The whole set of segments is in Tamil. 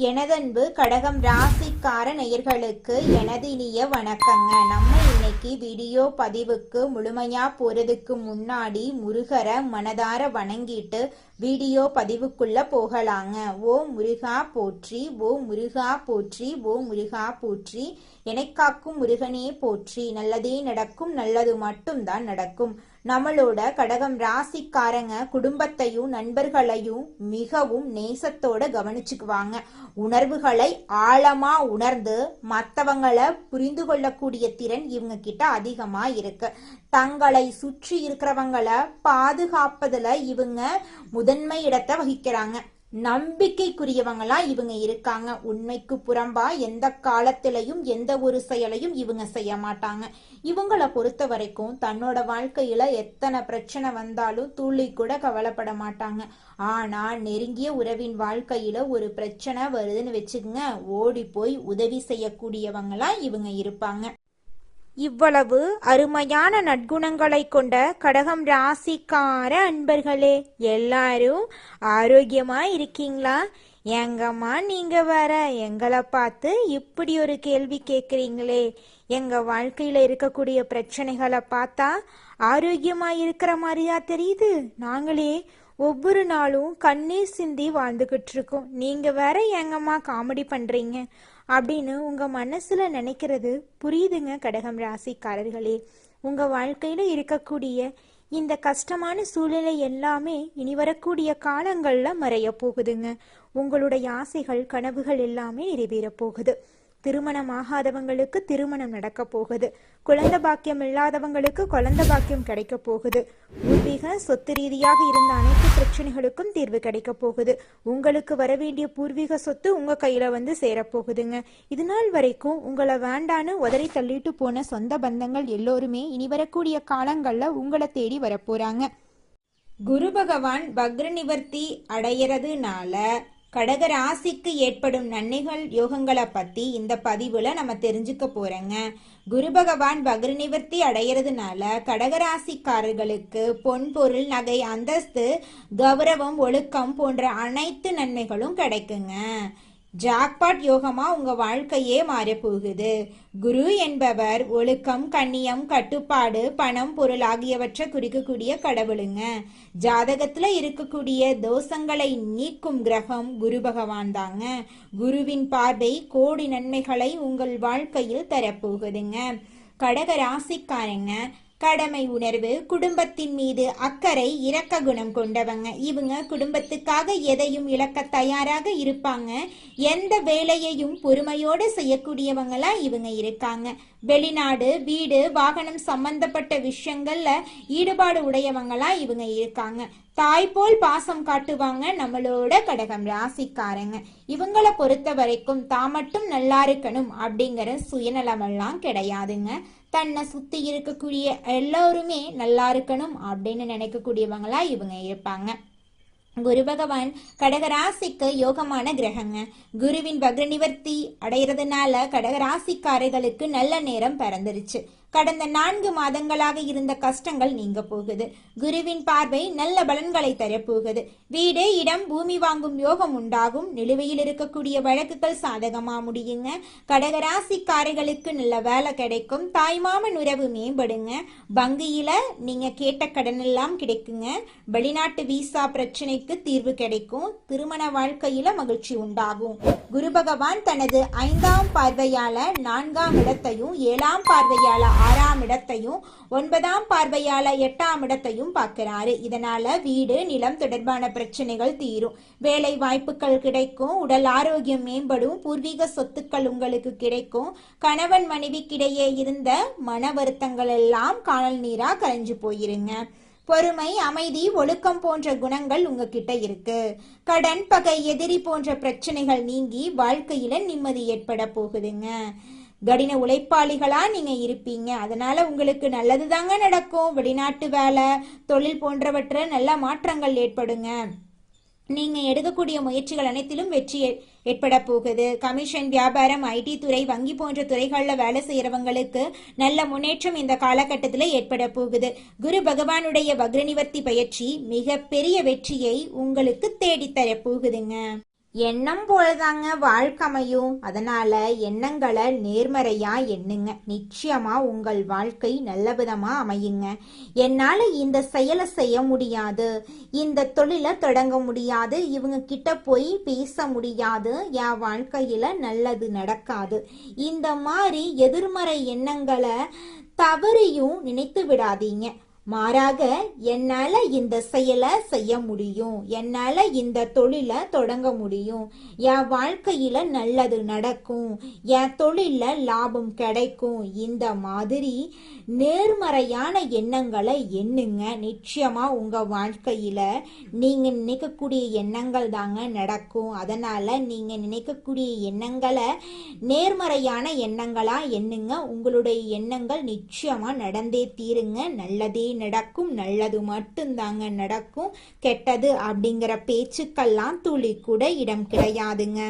எனதன்பு கடகம் ராசிக்கார நேயர்களுக்கு எனது இனிய வணக்கங்க. நம்ம இன்னைக்கு வீடியோ பதிவுக்கு முழுமையா போறதுக்கு முன்னாடி முருகரை மனதார வணங்கிட்டு வீடியோ பதிவுக்குள்ள போகலாங்க. ஓ முருகா போற்றி, ஓ முருகா போற்றி, ஓ முருகா போற்றி, காக்கும் முருகனே போற்றி. நல்லதே நடக்கும், நல்லது மட்டும்தான் நடக்கும். நம்மளோட கடகம் ராசிக்காரங்க குடும்பத்தையும் நண்பர்களையும் மிகவும் நேசத்தோட கவனிச்சுக்குவாங்க. உணர்வுகளை ஆழமா உணர்ந்து மற்றவங்களை புரிந்து கொள்ளக்கூடிய திறன் இவங்க கிட்ட அதிகமா இருக்கு. தங்களை சுற்றி இருக்கிறவங்களை பாதுகாப்பதுல இவங்க முதன்மை இடத்தை வகிக்கிறாங்க. நம்பிக்கைக்குரியவங்களா இவங்க இருக்காங்க. உண்மைக்கு புறம்பா எந்த காலத்திலையும் எந்த ஒரு செயலையும் இவங்க செய்ய மாட்டாங்க. இவங்களை பொறுத்த வரைக்கும் தன்னோட வாழ்க்கையில எத்தனை பிரச்சனை வந்தாலும் துளி கூட கவலைப்பட மாட்டாங்க. ஆனா நெருங்கிய உறவின் வாழ்க்கையில ஒரு பிரச்சனை வருதுன்னு வச்சுக்கோங்க, ஓடி போய் உதவி செய்யக்கூடியவங்களா இவங்க இருப்பாங்க. இவ்வளவு அருமையான நற்குணங்களை கொண்ட கடகம் ராசிக்கார அன்பர்களே, எல்லாரும் ஆரோக்கியமா இருக்கீங்களா? எங்கம்மா நீங்க வேற எங்களை பார்த்து இப்படி ஒரு கேள்வி கேட்குறீங்களே? எங்க வாழ்க்கையில இருக்கக்கூடிய பிரச்சனைகளை பார்த்தா ஆரோக்கியமா இருக்கிற மாதிரியா தெரியுது. நாங்களே ஒவ்வொரு நாளும் கண்ணீர் சிந்தி வாழ்ந்துகிட்டு இருக்கோம். நீங்க வேற எங்கம்மா காமெடி பண்றீங்க அப்படின்னு உங்க மனசுல நினைக்கிறது புரியுதுங்க. கடகம் ராசிக்காரர்களே, உங்க வாழ்க்கையில இருக்கக்கூடிய இந்த கஷ்டமான சூழ்நிலை எல்லாமே இனி வரக்கூடிய காலங்கள்ல மறைய போகுதுங்க. உங்களுடைய ஆசைகள் கனவுகள் எல்லாமே நிறைவேற போகுது. திருமணம் ஆகாதவங்களுக்கு திருமணம் நடக்க போகுது. குழந்தை பாக்கியம் இல்லாதவங்களுக்கு குழந்தை பாக்கியம் கிடைக்க போகுது. பூர்வீக சொத்து ரீதியாக இருந்த அனைத்து பிரச்சனைகளுக்கும் தீர்வு கிடைக்க போகுது. உங்களுக்கு வரவேண்டிய பூர்வீக சொத்து உங்க கையில வந்து சேரப்போகுதுங்க. இது நாள் வரைக்கும் உங்களை வேண்டான்னு உதறி தள்ளிட்டு போன சொந்த பந்தங்கள் எல்லோருமே இனி வரக்கூடிய காலங்கள்ல உங்களை தேடி வரப்போறாங்க. குரு பகவான் வக்ர நிவர்த்தி அடையறதுனால கடக ராசிக்கு ஏற்படும் நன்மைகள் யோகங்களை பத்தி இந்த பதிவுல நம்ம தெரிஞ்சுக்க போறோங்க. குரு பகவான் வக்ர நிவர்த்தி அடையறதுனால கடகராசிக்காரர்களுக்கு பொன் பொருள் நகை அந்தஸ்து கௌரவம் ஒழுக்கம் போன்ற அனைத்து நன்மைகளும் கிடைக்குங்க. ஜாக்பாட் யோகமா உங்க வாழ்க்கையே மாறப்போகுது. குரு என்பவர் ஒழுக்கம், கண்ணியம், கட்டுப்பாடு, பணம், பொருள் ஆகியவற்றை குறிக்கக்கூடிய கடவுளுங்க. ஜாதகத்துல இருக்கக்கூடிய தோஷங்களை நீக்கும் கிரகம் குரு பகவான் தாங்க. குருவின் பார்வை கோடி நன்மைகளை உங்கள் வாழ்க்கையில் தரப்போகுதுங்க. கடக ராசிக்காரங்க கடமை உணர்வு, குடும்பத்தின் மீது அக்கறை, இரக்க குணம் கொண்டவங்க. இவங்க குடும்பத்துக்காக எதையும் இழக்க தயாராக இருப்பாங்க. எந்த வேலையையும் பொறுமையோடு செய்யக்கூடியவங்களா இவங்க இருக்காங்க. வெளிநாடு, வீடு, வாகனம் சம்பந்தப்பட்ட விஷயங்கள்ல ஈடுபாடு உடையவங்களா இவங்க இருக்காங்க. தாய் போல் பாசம் காட்டுவாங்க நம்மளோட கடகம் ராசிக்காரங்க. இவங்களை பொறுத்த வரைக்கும் தான் மட்டும் நல்லா இருக்கணும் அப்படிங்கிற சுயநலமெல்லாம் கிடையாதுங்க. தன்னை சுத்தி இருக்கக்கூடிய எல்லோருமே நல்லா இருக்கணும் அப்படின்னு நினைக்கக்கூடியவங்களா இவங்க இருப்பாங்க. குரு பகவான் கடகராசிக்கு யோகமான கிரகங்க. குருவின் வக்ர நிவர்த்தி அடைகிறதுனால கடகராசிக்காரர்களுக்கு நல்ல நேரம் பிறந்துருச்சு. கடந்த 4 மாதங்களாக இருந்த கஷ்டங்கள் நீங்க போகுது. குருவின் பார்வை நல்ல பலன்களை தரப்போகுது. வீடு, இடம், பூமி வாங்கும் யோகம் உண்டாகும். நிலுவையில் இருக்கக்கூடிய வழக்குகள் சாதகமா முடியுங்க. கடகராசிக்காரர்களுக்கு நல்ல வேலை கிடைக்கும். தாய்மாமன் உறவு மேம்படுங்க. வங்கியில நீங்க கேட்ட கடன் எல்லாம் கிடைக்குங்க. வெளிநாட்டு விசா பிரச்சனைக்கு தீர்வு கிடைக்கும். திருமண வாழ்க்கையில மகிழ்ச்சி உண்டாகும். குரு பகவான் தனது 5ஆம் பார்வையால 4ஆம் இடத்தையும் 7ஆம் பார்வையால 6ஆம் இடத்தையும் 9ஆம் பார்வையால 8ஆம் இடத்தையும் பார்க்கிறாரு. இதனால வீடு, நிலம் தொடர்பான பிரச்சனைகள் தீரும். வேலை வாய்ப்புகள் கிடைக்கும். உடல் ஆரோக்கியம் மேம்படும். பூர்வீக சொத்துக்கள் உங்களுக்கு கிடைக்கும். கணவன் மனைவிக்கிடையே இருந்த மன வருத்தங்கள் எல்லாம் காணல் நீரா கரைஞ்சு போயிருங்க. பொறுமை, அமைதி, ஒழுக்கம் போன்ற குணங்கள் உங்ககிட்ட இருக்கு. கடன், பகை, எதிரி போன்ற பிரச்சனைகள் நீங்கி வாழ்க்கையில நிம்மதி ஏற்பட போகுதுங்க. கடின உழைப்பாளிகளா நீங்க இருப்பீங்க. அதனால உங்களுக்கு நல்லது தாங்க நடக்கும். வெளிநாட்டு வேலை, தொழில் போன்றவற்றில் நல்ல மாற்றங்கள் ஏற்படுங்க. நீங்க எடுக்கக்கூடிய முயற்சிகள் அனைத்திலும் வெற்றி ஏற்பட போகுது. கமிஷன், வியாபாரம், ஐடி துறை, வங்கி போன்ற துறைகளில் வேலை செய்யறவங்களுக்கு நல்ல முன்னேற்றம் இந்த காலகட்டத்தில் ஏற்பட போகுது. குரு பகவானுடைய வக்ர நிவர்த்தி பயிற்சி மிக பெரிய வெற்றியை உங்களுக்கு தேடித்தர போகுதுங்க. எண்ணம் போலதாங்க வாழ்க்கை அமையும். அதனால எண்ணங்களை நேர்மறையா எண்ணுங்க. நிச்சயமா உங்கள் வாழ்க்கை நல்ல விதமா அமையுங்க. என்னால இந்த செயலை செய்ய முடியாது, இந்த தொழிலை தொடங்க முடியாது, இவங்க கிட்ட போய் பேச முடியாது, என் வாழ்க்கையில நல்லது நடக்காது, இந்த மாதிரி எதிர்மறை எண்ணங்களை தவறியும் நினைத்து விடாதீங்க. மாறாக என்னால இந்த செயலை செய்ய முடியும், என்னால இந்த தொழிலை தொடங்க முடியும், என் வாழ்க்கையில நல்லது நடக்கும், என் தொழில லாபம் கிடைக்கும், இந்த மாதிரி நேர்மறையான எண்ணங்களை எண்ணுங்க. நிச்சயமா உங்க வாழ்க்கையில நீங்க நினைக்கக்கூடிய எண்ணங்கள் தாங்க நடக்கும். அதனால நீங்க நினைக்கக்கூடிய எண்ணங்களை நேர்மறையான எண்ணங்களா எண்ணுங்க. உங்களுடைய எண்ணங்கள் நிச்சயமா நடந்தே தீருங்க. நல்லதே நடக்கும், நல்லது மட்டும்தாங்க நடக்கும். கெட்டது அப்படிங்கிற பேச்சுக்கெல்லாம் துளி கூட இடம் கிடையாதுங்க.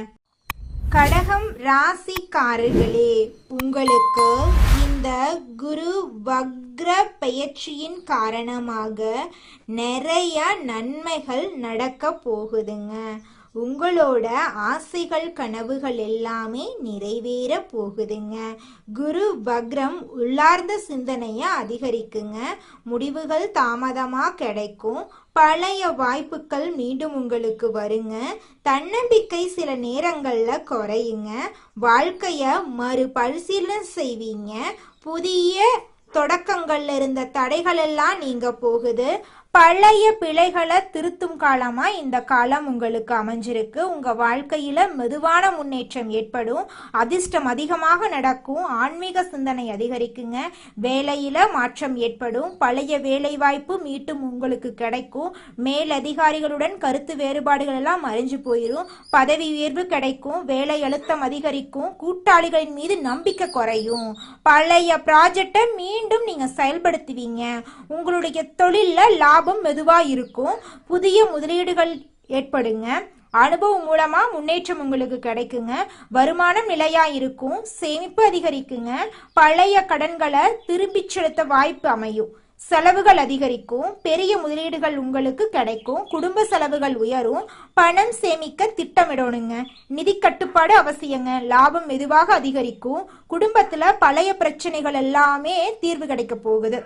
கடகம் ராசிக்காரர்களே, உங்களுக்கு இந்த குரு வக்ர பெயர்ச்சியின் காரணமாக நிறைய நன்மைகள் நடக்க போகுதுங்க. உங்களோட ஆசைகள் கனவுகள் எல்லாமே நிறைவேற போகுதுங்க. குரு வக்ரம் உள்ளார்ந்த சிந்தனையை அதிகரிக்குங்க. முடிவுகள் தாமதமா கிடைக்கும். பழைய வாய்ப்புகள் மீண்டும் உங்களுக்கு வருங்க. தன்னம்பிக்கை சில நேரங்கள்ல குறையுங்க. வாழ்க்கைய மறுபரிசீலனை செய்வீங்க. புதிய தொடக்கங்கள்ல இருந்த தடைகள் எல்லாம் நீங்க போகுது. பழைய பிழைகளை திருத்தும் காலமா இந்த காலம் உங்களுக்கு அமைஞ்சிருக்கு. உங்க வாழ்க்கையில மெதுவான முன்னேற்றம் ஏற்படும். அதிர்ஷ்டம் அதிகமாக நடக்கும். ஆன்மீக சிந்தனை அதிகரிக்குங்க. வேலையில மாற்றம் ஏற்படும். பழைய வேலை வாய்ப்பு மீண்டும் உங்களுக்கு கிடைக்கும். மேலதிகாரிகளுடன் கருத்து வேறுபாடுகள் எல்லாம் மறைஞ்சு போயிடும். பதவி உயர்வு கிடைக்கும். வேலை அழுத்தம் அதிகரிக்கும். கூட்டாளிகளின் மீது நம்பிக்கை குறையும். பழைய ப்ராஜெக்டை மீண்டும் நீங்க செயல்படுத்துவீங்க. உங்களுடைய தொழில்ல லாபம் மெதுவா இருக்கும். புதிய முதலீடுகள் ஏற்படுங்க. அனுபவம் மூலமா முன்னேற்றம் உங்களுக்கு கிடைக்குங்க. வருமானம் நிலையா இருக்கும். சேமிப்பு அதிகரிக்குங்க. பழைய கடன்களை திருப்பி செலுத்த வாய்ப்பு அமையும். செலவுகள் அதிகரிக்கும். பெரிய முதலீடுகள் உங்களுக்கு கிடைக்கும். குடும்ப செலவுகள் உயரும். பணம் சேமிக்க திட்டமிடணுங்க. நிதி கட்டுப்பாடு அவசியங்க. லாபம் மெதுவாக அதிகரிக்கும். குடும்பத்துல பழைய பிரச்சனைகள் எல்லாமே தீர்வு கிடைக்க போகுது.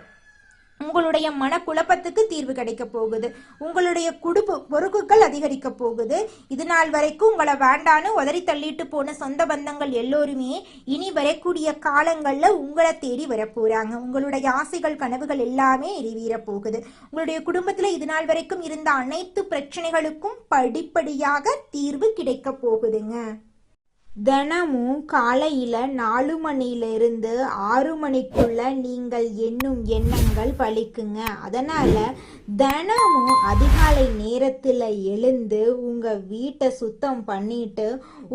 உங்களுடைய மனக்குழப்பத்துக்கு தீர்வு கிடைக்க போகுது. உங்களுடைய குடும்ப பொறுப்புகள் அதிகரிக்க போகுது. இது நாள் வரைக்கும் உங்களை வேண்டான்னு உதறி தள்ளிட்டு போன சொந்த பந்தங்கள் எல்லோருமே இனி வரக்கூடிய காலங்கள்ல உங்களை தேடி வரப்போறாங்க. உங்களுடைய ஆசைகள் கனவுகள் எல்லாமே நிறைவேற போகுது. உங்களுடைய குடும்பத்துல இது நாள் வரைக்கும் இருந்த அனைத்து பிரச்சனைகளுக்கும் படிப்படியாக தீர்வு கிடைக்க போகுதுங்க. தினமும் காலையில 4 மணியிலிருந்து 6 மணிக்குள்ள நீங்கள் எண்ணும் எண்ணங்கள் பலிக்குங்க. அதனால தினமும் அதிகாலை நேரத்துல எழுந்து உங்க வீட்டை சுத்தம் பண்ணிட்டு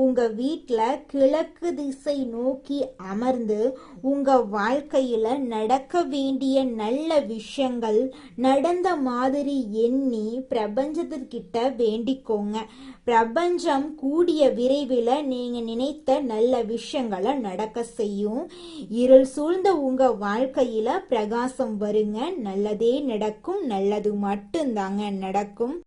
உங்க வீட்டில் கிழக்கு திசை நோக்கி அமர்ந்து உங்க வாழ்க்கையில நடக்க வேண்டிய நல்ல விஷயங்கள் நடந்த மாதிரி எண்ணி பிரபஞ்சத்திற்கிட்ட வேண்டிக்கோங்க. பிரபஞ்சம் கூடிய விரைவில் நீங்க நினைத்த நல்ல விஷயங்களை நடக்க செய்யும். இருள் சூழ்ந்த உங்க வாழ்க்கையில பிரகாசம் வருங்க. நல்லதே நடக்கும். நல்லது மட்டும்தாங்க நடக்கும்.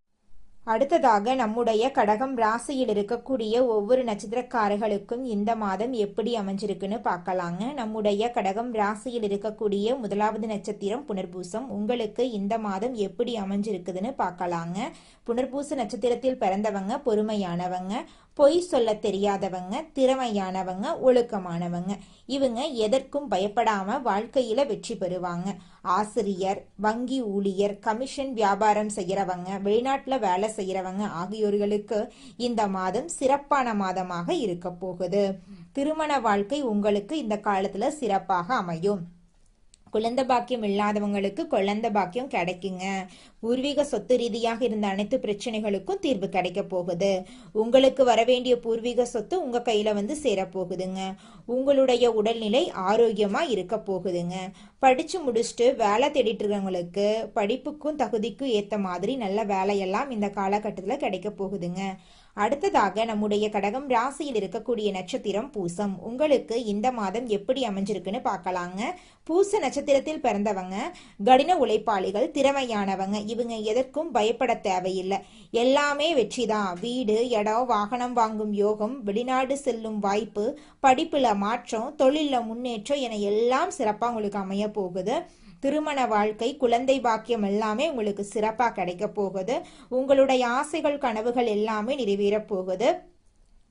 அடுத்ததாக நம்முடைய கடகம் ராசியில் இருக்கக்கூடிய ஒவ்வொரு நட்சத்திரக்காரர்களுக்கும் இந்த மாதம் எப்படி அமைஞ்சிருக்குன்னு பார்க்கலாங்க. நம்முடைய கடகம் ராசியில் இருக்கக்கூடிய முதலாவது நட்சத்திரம் புனர்பூசம். உங்களுக்கு இந்த மாதம் எப்படி அமைஞ்சிருக்குதுன்னு பார்க்கலாங்க. புனர்பூச நட்சத்திரத்தில் பிறந்தவங்க பொறுமையானவங்க, பொய் சொல்ல தெரியாதவங்க, திறமையானவங்க, ஒழுக்கமானவங்க. இவங்க எதற்கும் பயப்படாம வாழ்க்கையில வெற்றி பெறுவாங்க. ஆசிரியர், வங்கி ஊழியர், கமிஷன் வியாபாரம் செய்யறவங்க, வெளிநாட்டுல வேலை செய்யறவங்க ஆகியோர்களுக்கு இந்த மாதம் சிறப்பான மாதமாக இருக்க போகுது. திருமண வாழ்க்கை உங்களுக்கு இந்த காலத்துல சிறப்பாக அமையும். குழந்தை பாக்கியம் இல்லாதவங்களுக்கு குழந்தை பாக்கியம் கிடைக்குங்க. பூர்வீக சொத்து ரீதியாக இருந்த அனைத்து பிரச்சனைகளுக்கும் தீர்வு கிடைக்க போகுது. உங்களுக்கு வரவேண்டிய பூர்வீக சொத்து உங்க கையில வந்து சேரப்போகுதுங்க. உங்களுடைய உடல்நிலை ஆரோக்கியமா இருக்க போகுதுங்க. படிச்சு முடிச்சுட்டு வேலை தேடிட்டு இருக்கவங்களுக்கு படிப்புக்கும் தகுதிக்கும் ஏத்த மாதிரி நல்ல வேலையெல்லாம் இந்த காலகட்டத்துல கிடைக்க போகுதுங்க. அடுத்ததாக நம்முடைய கடகம் ராசியில் இருக்கக்கூடிய நட்சத்திரம் பூசம். உங்களுக்கு இந்த மாதம் எப்படி அமைஞ்சிருக்குன்னு பார்க்கலாங்க. பூச நட்சத்திரத்தில் பிறந்தவங்க கடின உழைப்பாளிகள், திறமையானவங்க. இவங்க எதற்கும் பயப்பட தேவையில்லை. எல்லாமே வெற்றிதான். வீடு, இடம், வாகனம் வாங்கும் யோகம், வெளிநாடு செல்லும் வாய்ப்பு, படிப்புல மாற்றம், தொழில முன்னேற்றம் என எல்லாம் சிறப்பா உங்களுக்கு அமைய போகுது. திருமண வாழ்க்கை, குழந்தை பாக்கியம் எல்லாமே உங்களுக்கு சிறப்பா கிடைக்க போகுது. உங்களுடைய ஆசைகள், கனவுகள் எல்லாமே நிறைவேற போகுது.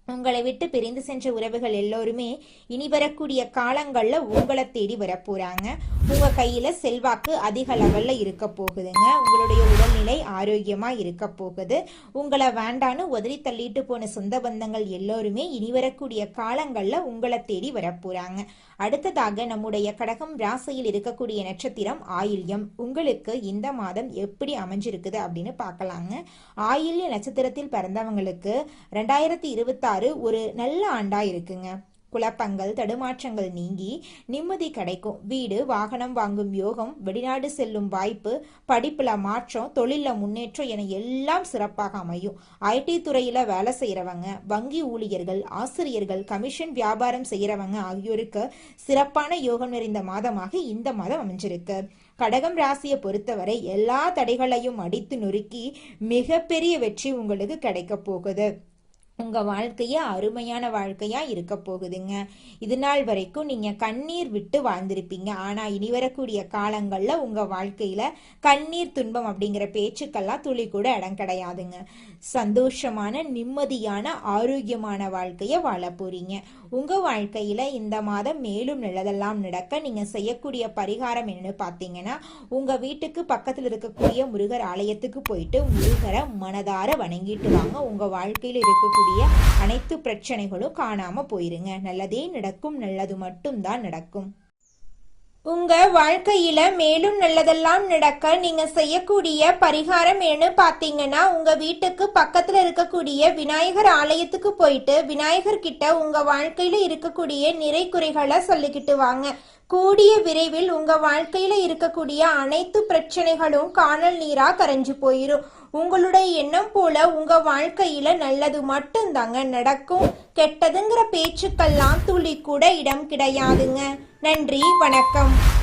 உங்களை விட்டு பிரிந்து சென்ற உறவுகள் எல்லோருமே இனி வரக்கூடிய காலங்கள்ல உங்களை தேடி வரப்போறாங்க. உங்க கையில செல்வாக்கு அதிக லெவல்ல இருக்க போகுதுங்க. உங்களுடைய உடல்நிலை ஆரோக்கியமா இருக்க போகுது. உங்களை வேண்டான்னு உதறி தள்ளிட்டு போன சொந்த பந்தங்கள் எல்லோருமே இனி வரக்கூடிய காலங்கள்ல உங்களை தேடி வரப்போறாங்க. அடுத்ததாக நம்முடைய கடகம் ராசியில் இருக்கக்கூடிய நட்சத்திரம் ஆயில்யம். உங்களுக்கு இந்த மாதம் எப்படி அமைஞ்சிருக்குது அப்படின்னு பார்க்கலாங்க. ஆயில்ய நட்சத்திரத்தில் பிறந்தவங்களுக்கு 2026 ஒரு நல்ல ஆண்டா இருக்குங்க. குழப்பங்கள், தடுமாற்றங்கள் நீங்கி நிம்மதி கிடைக்கும். வீடு, வாகனம் வாங்கும் யோகம், வெளிநாடு செல்லும் வாய்ப்பு, படிப்புல மாற்றம், தொழில முன்னேற்றம் என எல்லாம் சிறப்பாக அமையும். ஐடி துறையில வேலை செய்யறவங்க, வங்கி ஊழியர்கள், ஆசிரியர்கள், கமிஷன் வியாபாரம் செய்யறவங்க ஆகியோருக்கு சிறப்பான யோகம் நிறைந்த மாதமாக இந்த மாதம் அமைஞ்சிருக்கு. கடகம் ராசியை பொறுத்தவரை எல்லா தடைகளையும் அடித்து நொறுக்கி மிகப்பெரிய வெற்றி உங்களுக்கு கிடைக்க போகுது. உங்க வாழ்க்கைய அருமையான வாழ்க்கையா இருக்க போகுதுங்க. இது நாள் வரைக்கும் நீங்க கண்ணீர் விட்டு வாழ்ந்திருப்பீங்க. ஆனா இனி வரக்கூடிய காலங்கள்ல உங்க வாழ்க்கையில கண்ணீர், துன்பம் அப்படிங்கிற பேச்சுக்கெல்லாம் துளி கூட இடம் கிடையாதுங்க. சந்தோஷமான, நிம்மதியான, ஆரோக்கியமான வாழ்க்கைய வாழ போறீங்க. உங்க வாழ்க்கையில இந்த மாதம் மேலும் நல்லதெல்லாம் நடக்க நீங்க செய்யக்கூடிய பரிகாரம் என்னன்னு பாத்தீங்கன்னா, உங்க வீட்டுக்கு பக்கத்துல இருக்கக்கூடிய முருகர் ஆலயத்துக்கு போயிட்டு முருகரை மனதார வணங்கிட்டு வாங்க. உங்க வாழ்க்கையில இருக்கக்கூடிய அனைத்து பிரச்சனைகளும் காணாம போயிருங்க. நல்லதே நடக்கும். நல்லது மட்டும்தான் நடக்கும். உங்க வாழ்க்கையில மேலும் நல்லதெல்லாம் நடக்க நீங்க செய்யக்கூடிய பரிகாரம் என்ன பாத்தீங்கன்னா, உங்க வீட்டுக்கு பக்கத்துல இருக்கக்கூடிய விநாயகர் ஆலயத்துக்கு போயிட்டு விநாயகர் கிட்ட உங்க வாழ்க்கையில இருக்கக்கூடிய நிறை குறைகளை சொல்லிக்கிட்டு வாங்க. கூடிய விரைவில் உங்க வாழ்க்கையில இருக்கக்கூடிய அனைத்து பிரச்சனைகளும் காணல் நீரா கரைஞ்சு போயிரும். உங்களுடைய எண்ணம் போல உங்க வாழ்க்கையில நல்லது மட்டும்தாங்க நடக்கும். கெட்டதுங்கிற பேச்சுக்கெல்லாம் துளி கூட இடம் கிடையாதுங்க. நன்றி, வணக்கம்.